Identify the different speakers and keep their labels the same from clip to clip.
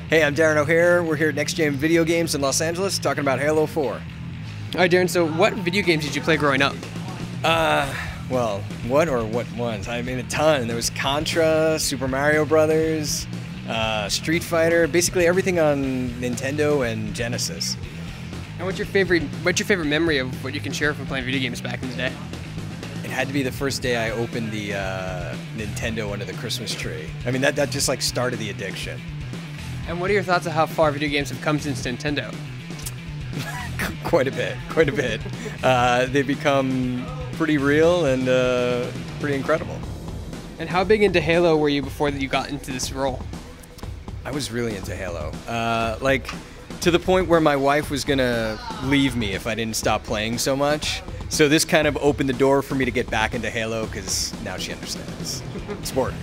Speaker 1: Hey, I'm Darren O'Hare. We're here at Next Gen Video Games in Los Angeles talking about Halo 4.
Speaker 2: All right, Darren, so what video games did you play growing up?
Speaker 1: Well, what ones? I mean, a ton. There was Contra, Super Mario Brothers, Street Fighter, basically everything on Nintendo and Genesis.
Speaker 2: And what's your favorite memory of what you can share from playing video games back in the day?
Speaker 1: It had to be the first day I opened the Nintendo under the Christmas tree. I mean, that just like started the addiction.
Speaker 2: And what are your thoughts on how far video games have come since Nintendo?
Speaker 1: Quite a bit. They've become pretty real and pretty incredible.
Speaker 2: And how big into Halo were you before that you got into this role?
Speaker 1: I was really into Halo. Like, to the point where my wife was gonna leave me if I didn't stop playing so much. So this kind of opened the door for me to get back into Halo because now she understands. It's important.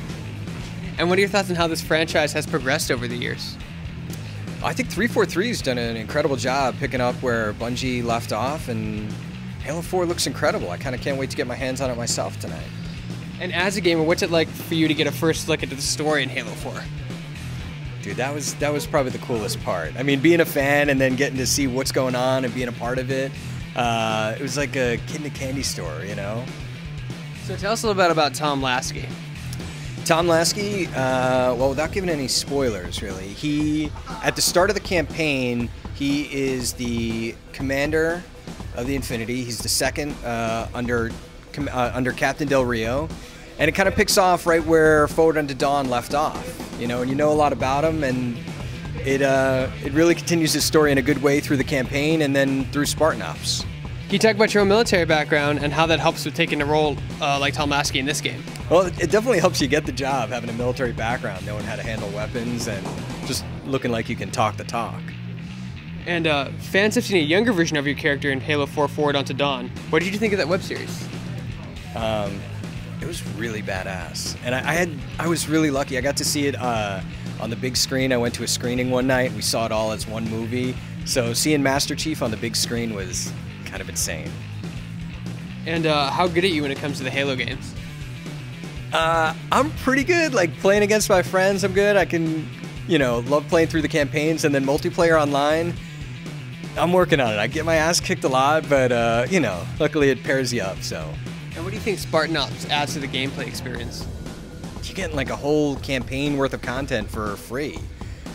Speaker 2: And what are your thoughts on how this franchise has progressed over the years?
Speaker 1: I think 343's done an incredible job picking up where Bungie left off, and Halo 4 looks incredible. I kind of can't wait to get my hands on it myself tonight.
Speaker 2: And as a gamer, what's it like for you to get a first look into the story in Halo 4?
Speaker 1: Dude, that was probably the coolest part. I mean, being a fan and then getting to see what's going on and being a part of it, it was like a kid in a candy store, you know?
Speaker 2: So tell us a little bit about Tom Lasky.
Speaker 1: Tom Lasky, well, without giving any spoilers, really, at the start of the campaign, he is the commander of the Infinity. He's the second under Captain Del Rio, and it kind of picks off right where Forward Unto Dawn left off. You know, and you know a lot about him, and it really continues his story in a good way through the campaign and then through Spartan Ops.
Speaker 2: Can you talk about your own military background and how that helps with taking a role like Tom Lasky in this game?
Speaker 1: Well, it definitely helps you get the job, having a military background, knowing how to handle weapons, and just looking like you can talk the talk.
Speaker 2: And fans have seen a younger version of your character in Halo 4 Forward Unto Dawn. What did you think of that web series?
Speaker 1: It was really badass, and I was really lucky. I got to see it on the big screen. I went to a screening one night. We saw it all as one movie. So seeing Master Chief on the big screen was kind of insane.
Speaker 2: And how good are you when it comes to the Halo games?
Speaker 1: I'm pretty good. Like, playing against my friends, I'm good. I can, love playing through the campaigns, and then multiplayer online, I'm working on it. I get my ass kicked a lot, but luckily it pairs you up. So.
Speaker 2: And what do you think Spartan Ops adds to the gameplay experience?
Speaker 1: You're getting like a whole campaign worth of content for free.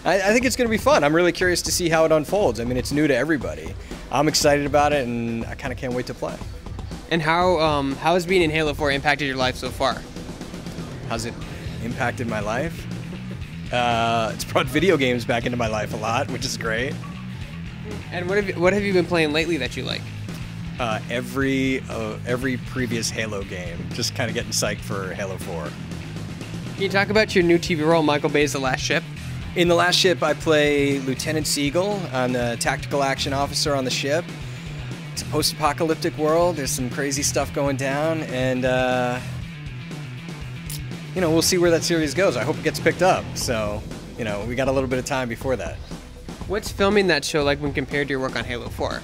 Speaker 1: I think it's going to be fun. I'm really curious to see how it unfolds. I mean, it's new to everybody. I'm excited about it, and I kind of can't wait to play.
Speaker 2: And how has being in Halo 4 impacted your life so far?
Speaker 1: How's it impacted my life? It's brought video games back into my life a lot, which is great.
Speaker 2: And what have you been playing lately that you like?
Speaker 1: Every previous Halo game. Just kind of getting psyched for Halo 4.
Speaker 2: Can you talk about your new TV role, Michael Bay's The Last Ship?
Speaker 1: In The Last Ship, I play Lieutenant Siegel. I'm the tactical action officer on the ship. It's a post-apocalyptic world. There's some crazy stuff going down, and we'll see where that series goes. I hope it gets picked up. So, we got a little bit of time before that. What's
Speaker 2: filming that show like when compared to your work on Halo 4?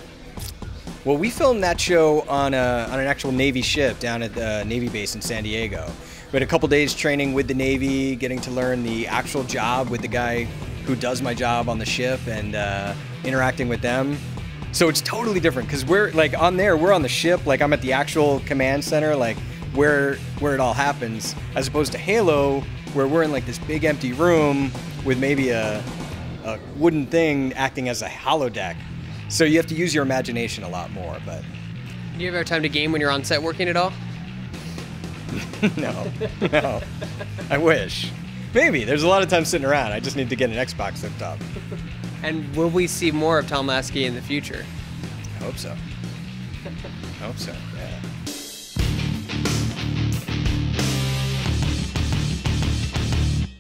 Speaker 1: Well, we filmed that show on an actual Navy ship down at the Navy base in San Diego. We had a couple days training with the Navy, getting to learn the actual job with the guy who does my job on the ship, and interacting with them. So it's totally different, because we're like we're on the ship, like I'm at the actual command center, like where it all happens, as opposed to Halo, where we're in like this big empty room with maybe a wooden thing acting as a holodeck. So you have to use your imagination a lot more. But
Speaker 2: do you ever have time to game when you're on set working at all?
Speaker 1: No. I wish. Maybe. There's a lot of time sitting around. I just need to get an Xbox hooked up.
Speaker 2: And will we see more of Tom Lasky in the future?
Speaker 1: I hope so. Yeah.